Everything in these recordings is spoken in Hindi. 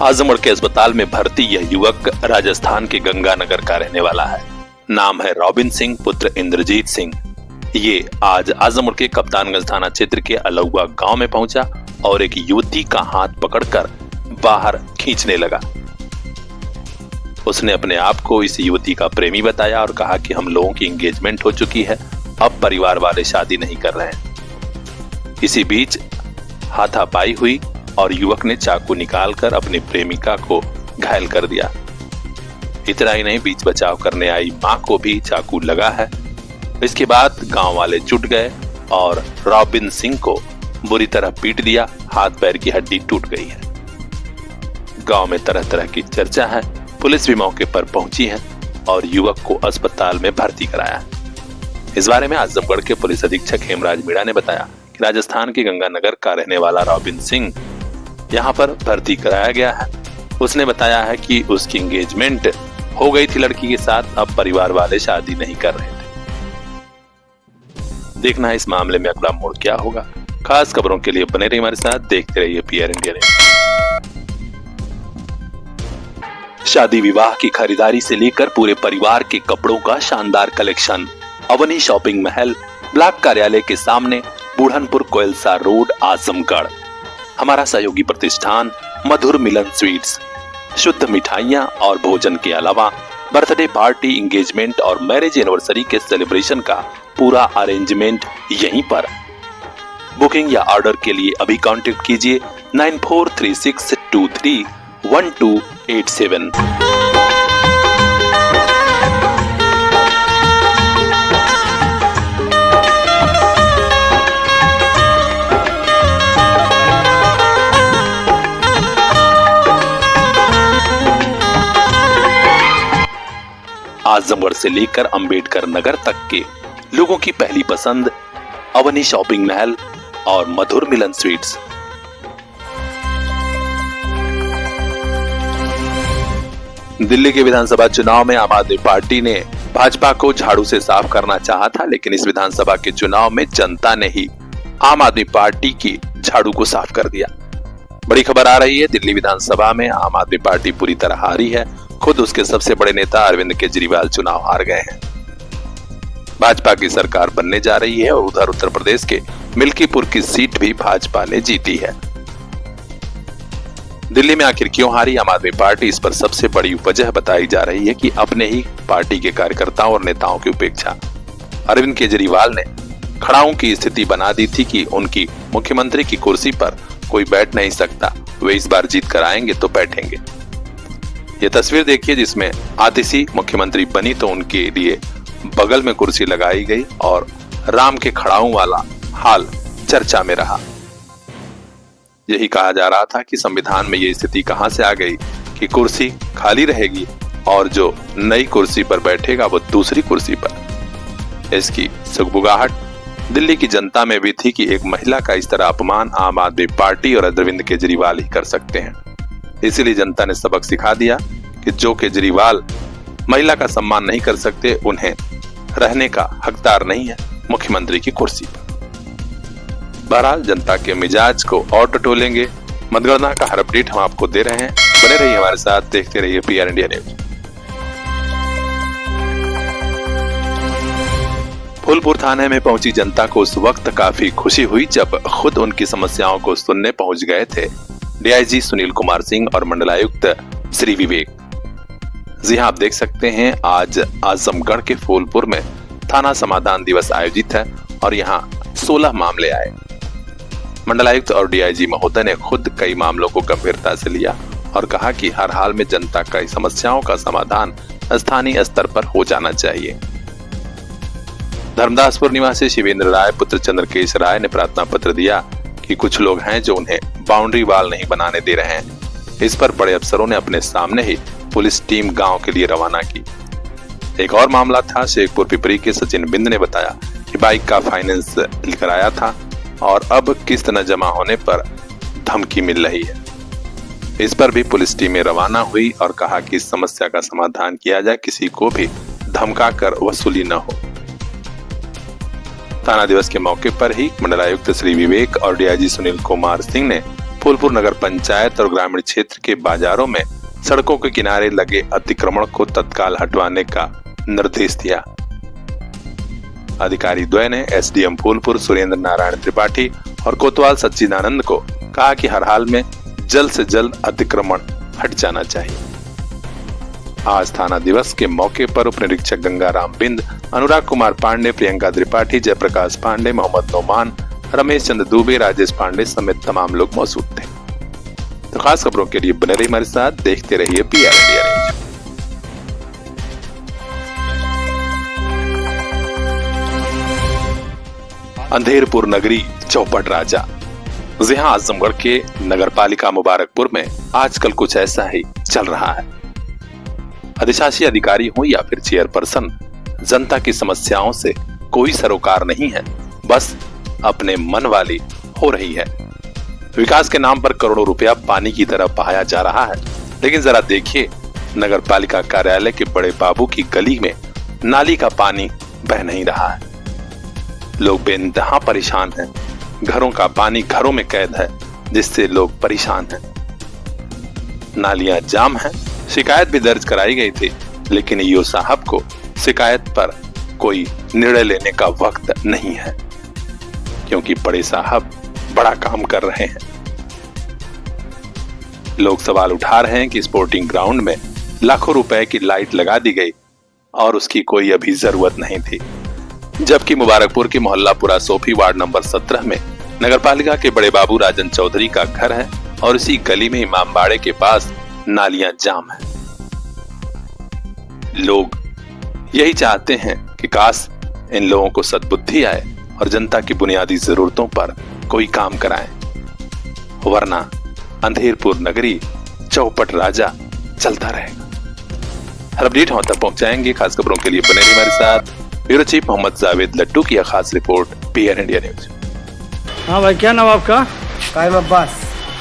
आजमगढ़ के अस्पताल में भर्ती यह युवक राजस्थान के गंगानगर का रहने वाला है। नाम है रॉबिन सिंह पुत्र इंद्रजीत सिंह। ये आज आजमगढ़ के कप्तानगंज थाना क्षेत्र के अलौआ गांव में पहुंचा और एक युवती का हाथ पकड़कर बाहर खींचने लगा। उसने अपने आप को इस युवती का प्रेमी बताया और कहा कि हम लोगों की एंगेजमेंट हो चुकी है, अब परिवार वाले शादी नहीं कर रहे हैं। इसी बीच हाथापाई हुई और युवक ने चाकू निकालकर अपनी प्रेमिका को घायल कर दिया। इतना ही नहीं, बीच बचाव करने आई मां को भी चाकू लगा है। इसके बाद गांव वाले जुट गए और रॉबिन सिंह को बुरी तरह पीट दिया। हाथ पैर की हड्डी टूट गई है। गांव में तरह तरह की चर्चा है। पुलिस भी मौके पर पहुंची है और युवक को अस्पताल में भर्ती कराया। इस बारे में आजमगढ़ के पुलिस अधीक्षक हेमराज मीणा ने बताया कि राजस्थान के गंगानगर का रहने वाला रॉबिन सिंह यहाँ पर भर्ती कराया गया है। उसने बताया है कि उसकी एंगेजमेंट हो गई थी लड़की के साथ, अब परिवार वाले शादी नहीं कर रहे थे। देखना है इस मामले में अगला मोड़ क्या होगा। खास खबरों के लिए बने रहिए हमारे साथ, देखते रहिए पीआर इंडिया न्यूज़। शादी विवाह की खरीदारी से लेकर पूरे परिवार के कपड़ों का शानदार कलेक्शन अवनी शॉपिंग महल, ब्लॉक कार्यालय के सामने, बुढ़नपुर कोयलसा रोड, आजमगढ़। हमारा सहयोगी प्रतिष्ठान मधुर मिलन स्वीट्स। शुद्ध मिठाइयाँ और भोजन के अलावा बर्थडे पार्टी, एंगेजमेंट और मैरिज एनिवर्सरी के सेलिब्रेशन का पूरा अरेंजमेंट यहीं पर। बुकिंग या ऑर्डर के लिए अभी कांटेक्ट कीजिए 9436231287। आजमगढ़ से लेकर अंबेडकर नगर तक के लोगों की पहली पसंद अवनी शॉपिंग महल और मधुर मिलन स्वीट्स। दिल्ली के विधानसभा चुनाव में आम आदमी पार्टी ने भाजपा को झाड़ू से साफ करना चाहा था, लेकिन इस विधानसभा के चुनाव में जनता ने ही आम आदमी पार्टी की झाड़ू को साफ कर दिया। बड़ी खबर आ रही है, दिल्ली विधानसभा में आम आदमी पार्टी पूरी तरह हारी है। खुद उसके सबसे बड़े नेता अरविंद केजरीवाल चुनाव हार गए हैं। भाजपा की सरकार बनने जा रही है और उधर उत्तर प्रदेश के मिल्कीपुर की सीट भी भाजपा ने जीती है। दिल्ली में आखिर क्यों हारी आम आदमी पार्टी, इस पर सबसे बड़ी वजह बताई जा रही है कि अपने ही पार्टी के कार्यकर्ताओं और नेताओं की उपेक्षा। अरविंद केजरीवाल ने खड़ाऊ की स्थिति बना दी थी कि उनकी मुख्यमंत्री की कुर्सी पर कोई बैठ नहीं सकता, वे इस बार जीत कर आएंगे तो बैठेंगे। ये तस्वीर देखिए जिसमें आतिशी मुख्यमंत्री बनी तो उनके लिए बगल में कुर्सी लगाई गई और राम के खड़ाऊ वाला हाल चर्चा में रहा। यही कहा जा रहा था कि संविधान में ये स्थिति कहां से आ गई कि कुर्सी खाली रहेगी और जो नई कुर्सी पर बैठेगा वो दूसरी कुर्सी पर। इसकी सुगबुगाहट दिल्ली की जनता में भी थी कि एक महिला का इस तरह अपमान आम आदमी पार्टी और अरविंद केजरीवाल ही कर सकते हैं। इसीलिए जनता ने सबक सिखा दिया कि जो केजरीवाल महिला का सम्मान नहीं कर सकते, उन्हें रहने का हकदार नहीं है मुख्यमंत्री की कुर्सी पर। बहरहाल जनता के मिजाज को और टटोलेंगे। मतगणना का हर अपडेट हम आपको दे रहे हैं, बने रहिए हमारे साथ, देखते रहिए पीआर इंडिया न्यूज़। फूलपुर थाने में पहुंची जनता को उस वक्त काफी खुशी हुई जब खुद उनकी समस्याओं को सुनने पहुंच गए थे डीआईजी सुनील कुमार सिंह और मंडलायुक्त श्री विवेक। जी हां, आप देख सकते हैं आज आजमगढ़ के फूलपुर में थाना समाधान दिवस आयोजित है और यहां 16 मामले आए। मंडलायुक्त और डीआईजी महोदय ने खुद कई मामलों को गंभीरता से लिया और कहा कि हर हाल में जनता की समस्याओं का समाधान स्थानीय स्तर पर हो जाना चाहिए। धर्मदासपुर निवासी शिवेंद्र राय पुत्र चंद्रकेश राय ने प्रार्थना पत्र दिया कि कुछ लोग हैं जो उन्हें बाउंड्री वाल नहीं बनाने दे रहे हैं। इस पर बड़े अफसरों ने अपने सामने ही पुलिस टीम गांव के लिए रवाना की। एक और मामला था शेखपुर पिपरी के सचिन बिंद ने बताया कि बाइक का फाइनेंस कराया था और अब किस्त न जमा होने पर धमकी मिल रही है। इस पर भी पुलिस टीमें रवाना हुई और कहा कि इस समस्या का समाधान किया जाए, किसी को भी धमका कर वसूली न हो। थाना दिवस के मौके पर ही मंडलायुक्त श्री विवेक और डीआईजी सुनील कुमार सिंह ने फूलपुर नगर पंचायत और ग्रामीण क्षेत्र के बाजारों में सड़कों के किनारे लगे अतिक्रमण को तत्काल हटवाने का निर्देश दिया। अधिकारी द्वय ने एसडीएम फूलपुर सुरेंद्र नारायण त्रिपाठी और कोतवाल सच्चिदानंद को कहा कि हर हाल में जल्द से जल्द अतिक्रमण हट जाना चाहिए। आज थाना दिवस के मौके पर उप निरीक्षक गंगाराम बिंद, अनुराग कुमार पांडे, प्रियंका त्रिपाठी, जयप्रकाश पांडे, मोहम्मद नोमान, रमेश चंद्र दुबे, राजेश पांडे समेत तमाम लोग मौजूद थे। तो खास खबरों के लिए बने रहिए हमारे साथ, देखते रहिए PR इंडिया न्यूज। अंधेरपुर नगरी चौपट राजा। जी हां, आजमगढ़ के नगर पालिका मुबारकपुर में आजकल कुछ ऐसा ही चल रहा है। अधिशासी अधिकारी हो या फिर चेयरपर्सन, जनता की समस्याओं से कोई सरोकार नहीं है, बस अपने मन वाली हो रही है। विकास के नाम पर करोड़ों रुपया पानी की तरह बहाया जा रहा है, लेकिन जरा देखिए, नगर पालिका कार्यालय के बड़े बाबू की गली में नाली का पानी बह नहीं रहा है। लोग बेइंतहा परेशान हैं। घरों का पानी घरों में कैद है, जिससे लोग परेशान हैं। नालियां जाम हैं। शिकायत भी दर्ज कराई गई थी, लेकिन ईओ साहब को शिकायत पर कोई निर्णय लेने का वक्त नहीं है, क्योंकि बड़े साहब बड़ा काम कर रहे हैं। लोग सवाल उठा रहे हैं कि स्पोर्टिंग ग्राउंड में लाखों रुपए की लाइट लगा दी गई और उसकी कोई अभी जरूरत नहीं थी, जबकि मुबारकपुर की मोहल्लापुरा सोफी वार्ड नंबर 17 में नगरपालिका के बड़े बाबू राजन चौधरी का घर है और इसी गली में इमामबाड़े के पास नालियां जाम है। लोग यही चाहते हैं कि काश इन लोगों को सद्बुद्धि आए और जनता की बुनियादी जरूरतों पर कोई काम कराएं, वरना अंधेरपुर नगरी चौपट राजा चलता रहेगा। हर अपडेट हम तक पहुंचाएंगे। खास खबरों के लिए बने रहिए हमारे साथ। ब्यूरो चीफ मोहम्मद जावेद लट्टू की खास रिपोर्ट, PR इंडिया न्यूज। हाँ भाई, क्या नाम आपका? कायम अब्बास।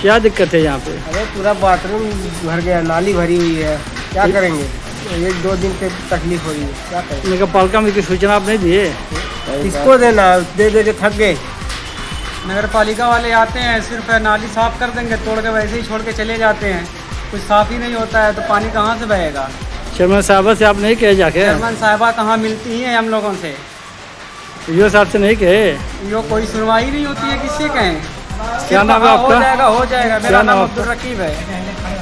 क्या दिक्कत है यहाँ पे? अरे पूरा बाथरूम भर गया, नाली भरी हुई है, क्या करेंगे? 1-2 दिन से तकलीफ हो रही है, क्या करें? नगर पालिका में की सूचना आप नहीं दिए? किसको देना? दे दे के थक गए। नगर पालिका वाले आते हैं, सिर्फ नाली साफ कर देंगे, तोड़ के वैसे ही छोड़ के चले जाते हैं। कुछ साफ ही नहीं होता है, तो पानी कहाँ से बहेगा? चेयरमैन साहबा से आप नहीं कहे जाके? चेयरमैन साहबा कहाँ मिलती हैं हम लोगों से? ईओ साहब से नहीं कहे? यो कोई सुनवाई नहीं होती है, किससे कहें? क्या नाम है आपका? हो जाएगा। मेरा नाम अब्दुल रकीब है।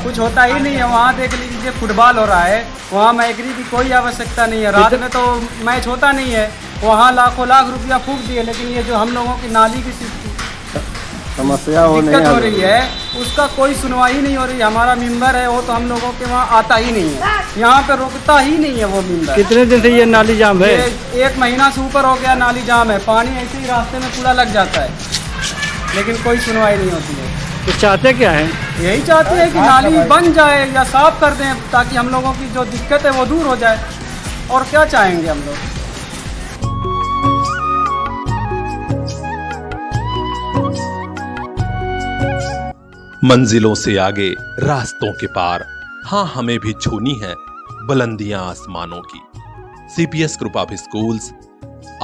कुछ होता ही नहीं है। वहाँ देख लीजिए, फुटबॉल हो रहा है, वहाँ मैगरी की कोई आवश्यकता नहीं है। रात में तो मैच होता नहीं है, वहाँ लाखों लाख रुपया फूंक दिए, लेकिन ये जो हम लोगों की नाली की समस्या दिक्कत हो रही है, उसका कोई सुनवाई नहीं हो रही। हमारा मेंबर है, वो तो हम लोगों के वहाँ आता ही नहीं है, यहाँ पे रुकता ही नहीं है वो मेंबर। कितने दिन से ये नाली जाम है? 1 महीना से ऊपर हो गया नाली जाम है। पानी ऐसे ही रास्ते में पूरा लग जाता है, लेकिन कोई सुनवाई नहीं होती है। तो चाहते क्या है? यही चाहते हैं कि नाली बन जाए या साफ कर दें, ताकि हम लोगों की जो दिक्कत है वो दूर हो जाए। और क्या चाहेंगे हम लोग? मंजिलों से आगे रास्तों के पार, हाँ हमें भी छूनी है बुलंदियां आसमानों की। CPS group of schools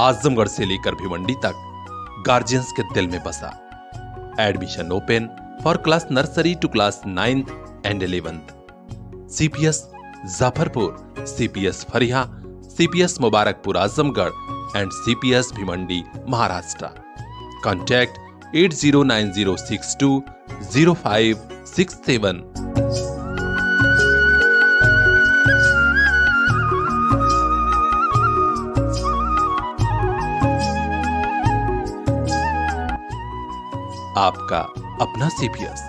Azamgarh से लेकर भिवंडी तक गार्जियंस के दिल में बसा। Admission open for class nursery to class 9th and 11th। CPS Jafarpur, CPS Fariya, CPS Mubarakpur Azamgarh and CPS Bhiwandi Maharashtra. Contact 8090620567। आपका अपना CPS।